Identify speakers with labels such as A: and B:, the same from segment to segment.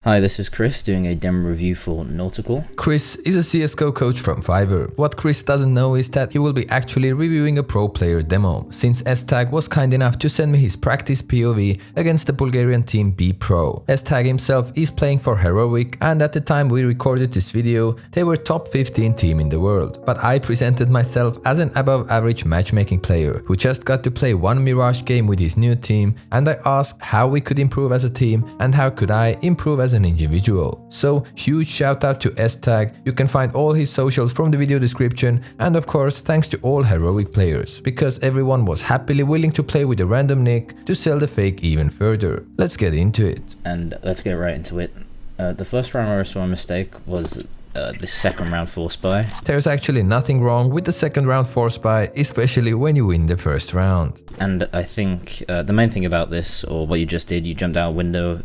A: Hi, this is Chris doing a demo review for Nautical.
B: Chris is a CSGO coach from Fiverr. What Chris doesn't know is that he will be actually reviewing a pro player demo, since S-Tag was kind enough to send me his practice POV against the Bulgarian team B Pro. S-Tag himself is playing for Heroic, and at the time we recorded this video, they were top 15 team in the world. But I presented myself as an above average matchmaking player who just got to play one Mirage game with his new team, and I asked how we could improve as a team and how could I improve as an individual. So huge shout out to S-Tag. You can find all his socials from the video description, and of course thanks to all Heroic players, because everyone was happily willing to play with a random nick to sell the fake even further. Let's get into it.
A: And let's get right into it. The first round where I saw a mistake was the second round force buy.
B: There's actually nothing wrong with the second round force buy, especially when you win the first round.
A: And I think the main thing about this, or what you just did, you jumped out a window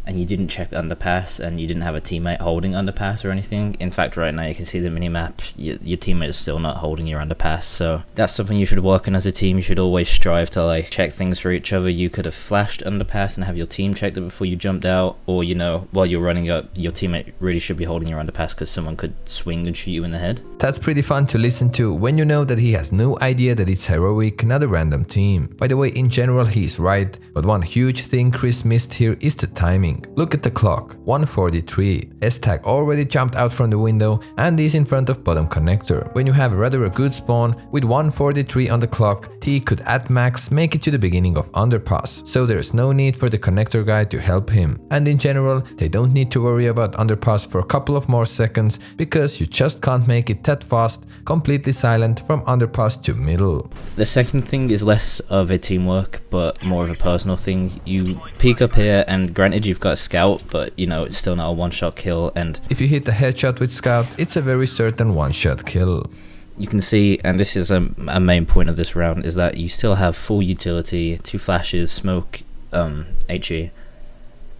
A: and you didn't check underpass, and you didn't have a teammate holding underpass or anything. In fact, right now you can see the minimap, your teammate is still not holding your underpass, so that's something you should work on as a team. You should always strive to like check things for each other. You could have flashed underpass and have your team checked it before you jumped out, or you know, while you're running up, your teammate really should be holding your underpass because someone could swing and shoot you in the head.
B: That's pretty fun to listen to when you know that he has no idea that it's Heroic, not a random team. By the way, in general he's right, but one huge thing Chris missed here is the timing. Look at the clock, 1:43. S-Tag already jumped out from the window and is in front of bottom connector. When you have rather a good spawn, with 1:43 on the clock, T could at max make it to the beginning of underpass, so there's no need for the connector guy to help him. And in general, they don't need to worry about underpass for a couple of more seconds, because you just can't make it that fast, completely silent from underpass to middle.
A: The second thing is less of a teamwork, but more of a personal thing. You peek up here, and granted you've got a scout, but you know, it's still not a one-shot kill, and
B: if you hit a headshot with scout, it's a very certain one-shot kill.
A: You can see, and this is a main point of this round, is that you still have full utility, 2 flashes, smoke, HE,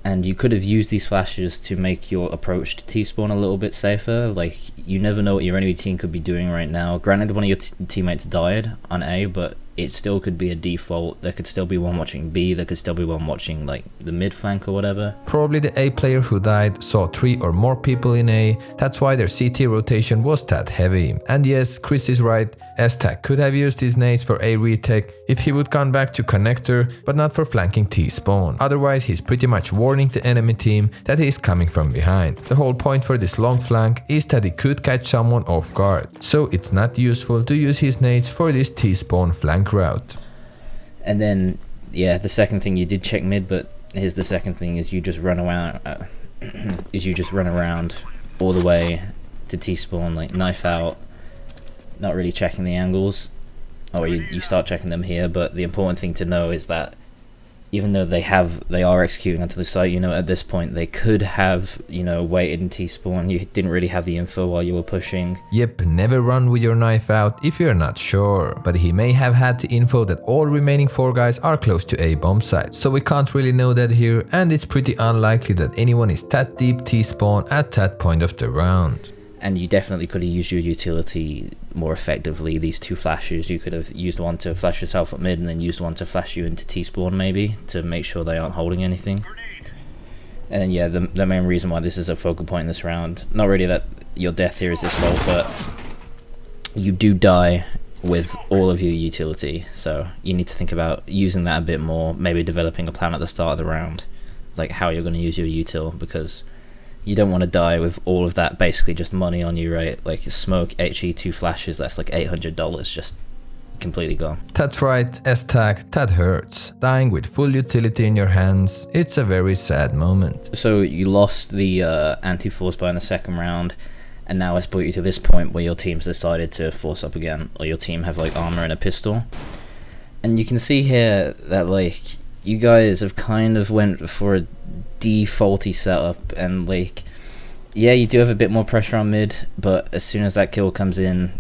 A: and you could have used these flashes to make your approach to T-spawn a little bit safer. Like, you never know what your enemy team could be doing right now. Granted, one of your teammates died on A, but it still could be a default. There could still be one watching B, there could still be one watching like the mid flank or whatever.
B: Probably the A player who died saw 3 or more people in A, that's why their CT rotation was that heavy. And yes, Chris is right, S-Tag could have used his nades for A retake if he would gone back to connector, but not for flanking T-spawn. Otherwise he's pretty much warning the enemy team that he is coming from behind. The whole point for this long flank is that he could catch someone off guard, so it's not useful to use his nades for this T-spawn flank route.
A: And then yeah, the second thing, you did check mid, but here's the second thing, is you just run around all the way to T-spawn, like knife out, not really checking the angles, or you start checking them here. But the important thing to know is that even though they are executing onto the site, you know, at this point they could have, you know, waited in T-spawn. You didn't really have the info while you were pushing.
B: Yep, never run with your knife out if you're not sure. But he may have had the info that all remaining 4 guys are close to A bomb site, so we can't really know that here, and it's pretty unlikely that anyone is that deep T-spawn at that point of the round.
A: And you definitely could have used your utility more effectively. These 2 flashes, you could have used one to flash yourself up mid, and then used one to flash you into T-spawn maybe, to make sure they aren't holding anything. And then yeah, the main reason why this is a focal point in this round, not really that your death here is his fault, but you do die with all of your utility, so you need to think about using that a bit more, maybe developing a plan at the start of the round, like how you're going to use your util, because you don't want to die with all of that basically just money on you, right? Like smoke, HE, 2 flashes, that's like $800 just completely gone.
B: That's right, S-Tag, that hurts. Dying with full utility in your hands, it's a very sad moment.
A: So you lost the anti-force buy in the second round, and now it's brought you to this point where your team's decided to force up again, or your team have like armor and a pistol. And you can see here that like you guys have kind of went for a defaulty setup, and like yeah, you do have a bit more pressure on mid, but as soon as that kill comes in,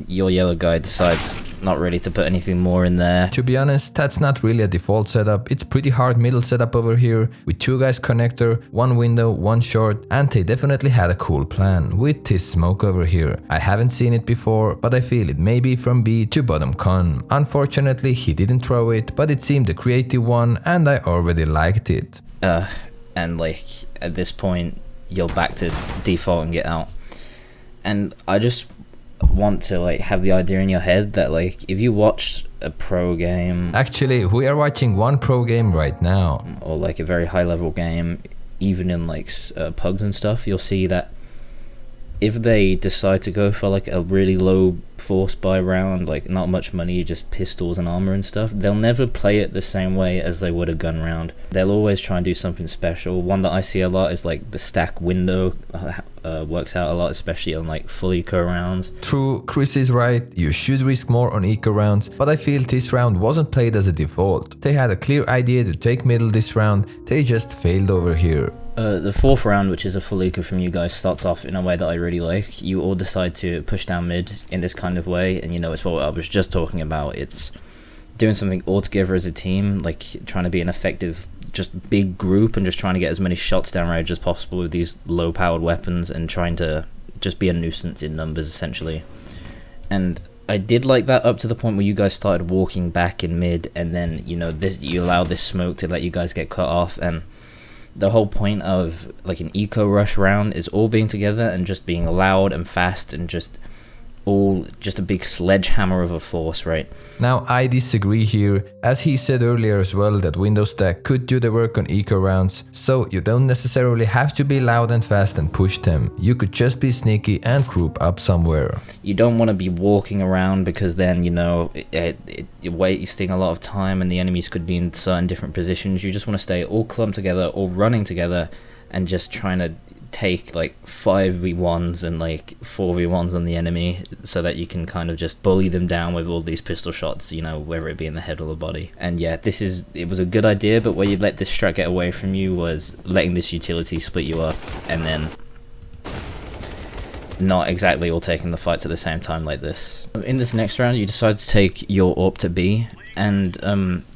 A: your yellow guy decides not really to put anything more in there.
B: To be honest, that's not really a default setup. It's pretty hard middle setup over here, with 2 guys connector, 1 window, 1 short, and they definitely had a cool plan with this smoke over here. I haven't seen it before, but I feel it may be from B to bottom con. Unfortunately he didn't throw it, but it seemed a creative one and I already liked it.
A: and like at this point you're back to default and get out. And I just want to like have the idea in your head that like if you watch a pro game,
B: Actually, we are watching one pro game right now.
A: or like a very high level game, even in like pugs and stuff, you'll see that if they decide to go for like a really low force buy round, like not much money, just pistols and armor and stuff, they'll never play it the same way as they would a gun round. They'll always try and do something special. One that I see a lot is like the stack window works out a lot, especially on like full eco rounds.
B: True, Chris is right, you should risk more on eco rounds, but I feel this round wasn't played as a default. They had a clear idea to take middle this round, they just failed over here.
A: The fourth round, which is a full eco from you guys, starts off in a way that I really like. You all decide to push down mid in this kind of way, and you know, it's what I was just talking about. It's doing something all together as a team, like trying to be an effective, just big group, and just trying to get as many shots down range as possible with these low powered weapons, and trying to just be a nuisance in numbers essentially. And I did like that up to the point where you guys started walking back in mid, and then you know you allow this smoke to let you guys get cut off. And the whole point of like an eco rush round is all being together and just being loud and fast and just all just a big sledgehammer of a force, right?
B: Now I disagree here, as he said earlier as well that window stack could do the work on eco rounds, so you don't necessarily have to be loud and fast and push them, you could just be sneaky and group up somewhere.
A: You don't want to be walking around because then, you know, you're wasting a lot of time and the enemies could be in certain different positions. You just want to stay all clumped together, all running together, and just trying to take like 5v1s and like 4v1s on the enemy so that you can kind of just bully them down with all these pistol shots, you know, whether it be in the head or the body. And yeah, it was a good idea, but where you let this strat get away from you was letting this utility split you up and then not exactly all taking the fights at the same time like this. In this next round, you decide to take your AWP to B, and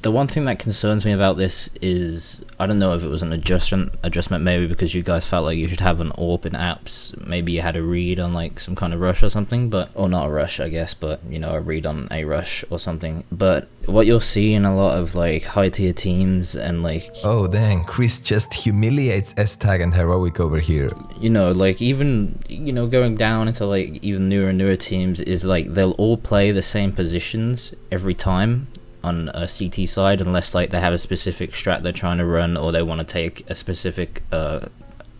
A: the one thing that concerns me about this is, I don't know if it was an adjustment maybe because you guys felt like you should have an AWP in apps, maybe you had a read on like some kind of rush or something, or not a rush I guess, but you know, a read on a rush or something. But what you'll see in a lot of like high tier teams and like...
B: Oh dang, Chris just humiliates S-Tag and Heroic over here.
A: You know, like even, you know, going down into like even newer teams is like they'll all play the same positions every time on a CT side, unless like they have a specific strat they're trying to run or they want to take a specific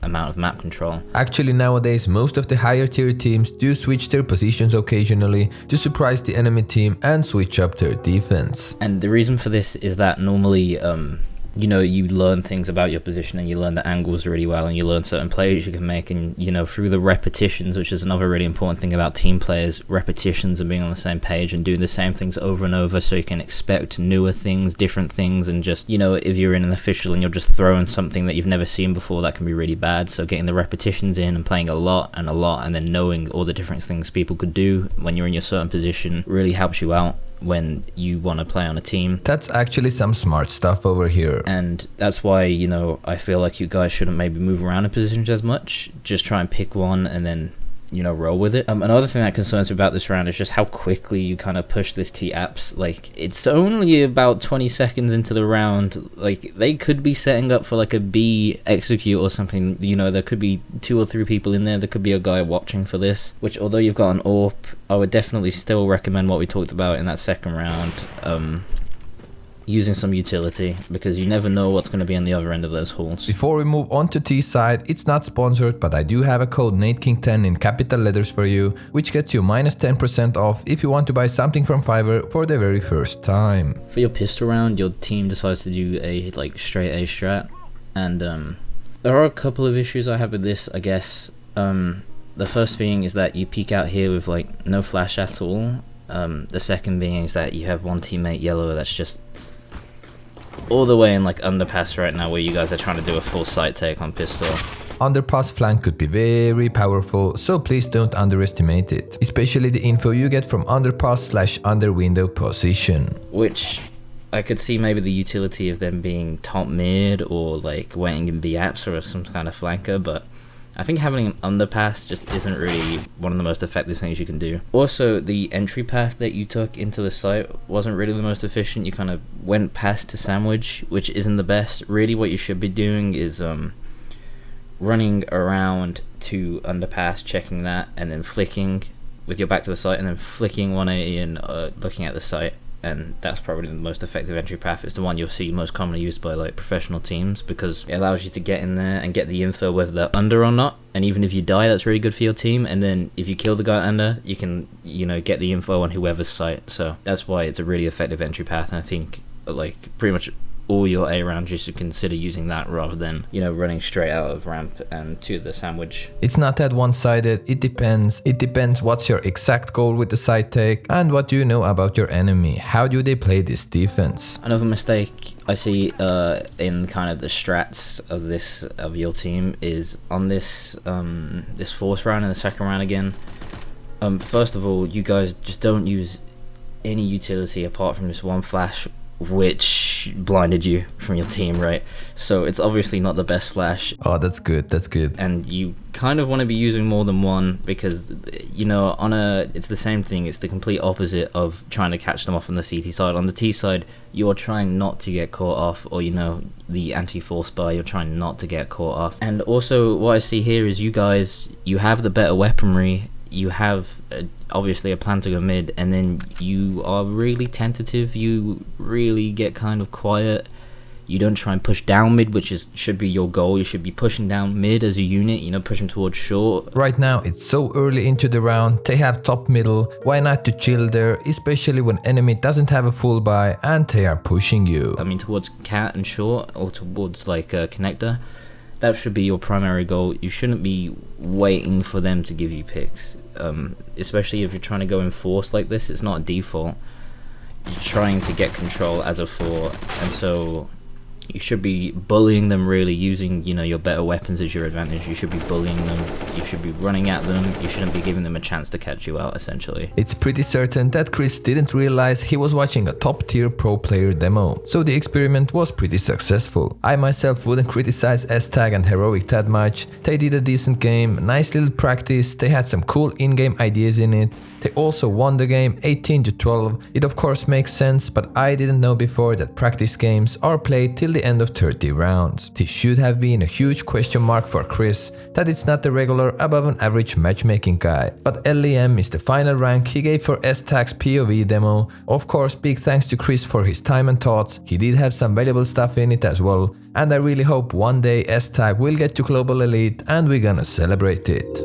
A: amount of map control.
B: Actually nowadays most of the higher tier teams do switch their positions occasionally to surprise the enemy team and switch up their defense.
A: And the reason for this is that normally you know, you learn things about your position and you learn the angles really well and you learn certain plays you can make, and you know, through the repetitions, which is another really important thing about team players, repetitions and being on the same page and doing the same things over and over so you can expect newer things, different things, and just, you know, if you're in an official and you're just throwing something that you've never seen before, that can be really bad. So getting the repetitions in and playing a lot and then knowing all the different things people could do when you're in your certain position really helps you out when you want to play on a team.
B: That's actually some smart stuff over here.
A: And that's why, you know, I feel like you guys shouldn't maybe move around in positions as much. Just try and pick one and then, you know, roll with it. Another thing that concerns me about this round is just how quickly you kind of push this T apps. Like, it's only about 20 seconds into the round. Like, they could be setting up for like a B execute or something. You know, there could be 2 or 3 people in there. There could be a guy watching for this, which although you've got an AWP, I would definitely still recommend what we talked about in that second round. Using some utility, because you never know what's going to be on the other end of those halls.
B: Before we move on to T side, it's not sponsored, but I do have a code NadeKing10 in capital letters for you, which gets you minus 10% off if you want to buy something from Fiverr for the very first time.
A: For your pistol round, your team decides to do a like straight A strat, and there are a couple of issues I have with this, I guess. The first being is that you peek out here with like no flash at all. The second being is that you have one teammate yellow that's just all the way in like underpass right now, where you guys are trying to do a full sight take on pistol.
B: Underpass flank could be very powerful, so please don't underestimate it, especially the info you get from underpass/under window position.
A: Which I could see maybe the utility of them being top mid or like waiting in B apps or some kind of flanker, but I think having an underpass just isn't really one of the most effective things you can do. Also, the entry path that you took into the site wasn't really the most efficient. You kind of went past to sandwich, which isn't the best. Really what you should be doing is running around to underpass, checking that, and then flicking with your back to the site, and then flicking 180 and looking at the site. And that's probably the most effective entry path. It's the one you'll see most commonly used by like professional teams, because it allows you to get in there and get the info whether they're under or not. And even if you die, that's really good for your team. And then if you kill the guy under, you can, you know, get the info on whoever's site. So that's why it's a really effective entry path. And I think like pretty much all your A rounds, you should consider using that rather than, you know, running straight out of ramp and to the sandwich.
B: It's not that one-sided, it depends. It depends what's your exact goal with the side take and what do you know about your enemy. How do they play this defense?
A: Another mistake I see in kind of the strats of your team is on this this force round and the second round again. First of all, you guys just don't use any utility apart from this one flash, which blinded you from your team, right? So it's obviously not the best flash.
B: Oh, that's good, that's good.
A: And you kind of want to be using more than one, because, you know, it's the same thing. It's the complete opposite of trying to catch them off on the CT side. On the T side, you're trying not to get caught off, or, you know, the anti-force bar, you're trying not to get caught off. And also what I see here is you guys, you have the better weaponry. You have obviously a plan to go mid, and then you are really tentative. You really get kind of quiet. You don't try and push down mid, which should be your goal. You should be pushing down mid as a unit, you know, pushing towards short.
B: Right now it's so early into the round, they have top middle, why not to chill there, especially when enemy doesn't have a full buy and they are pushing you.
A: I mean, towards cat and short, or towards like connector. That should be your primary goal. You shouldn't be waiting for them to give you picks, especially if you're trying to go in force like this. It's not a default. You're trying to get control as a 4, and so you should be bullying them, really using, you know, your better weapons as your advantage. You should be bullying them, you should be running at them, you shouldn't be giving them a chance to catch you out, essentially.
B: It's pretty certain that Chris didn't realize he was watching a top tier pro player demo, so the experiment was pretty successful. I myself wouldn't criticize S-Tag and Heroic that much. They did a decent game, nice little practice, they had some cool in-game ideas in it. They also won the game 18-12. It of course makes sense, but I didn't know before that practice games are played till the end of 30 rounds. This should have been a huge question mark for Chris, that it's not the regular above an average matchmaking guy. But LEM is the final rank he gave for S-Tag's POV demo. Of course, big thanks to Chris for his time and thoughts, he did have some valuable stuff in it as well. And I really hope one day S-Tag will get to Global Elite and we're gonna celebrate it.